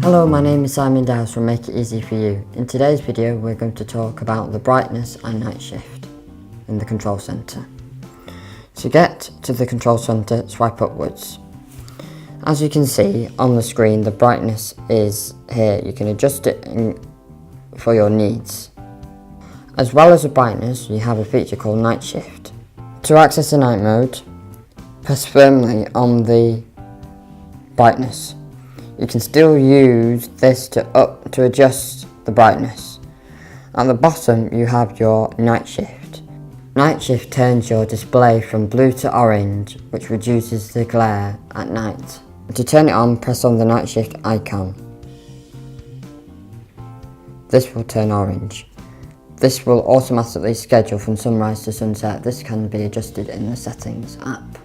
Hello, my name is Simon Dowes from Make It Easy For You. In today's video we're going to talk about the brightness and night shift in the control centre. To get to the control centre, swipe upwards. As you can see on the screen, the brightness is here. You can adjust it for your needs. As well as the brightness, you have a feature called night shift. To access the night mode, press firmly on the brightness. You can still use this to adjust the brightness. At the bottom you have your night shift. Night shift turns your display from blue to orange, which reduces the glare at night. To turn it on, press on the night shift icon. This will turn orange. This will automatically schedule from sunrise to sunset. This can be adjusted in the settings app.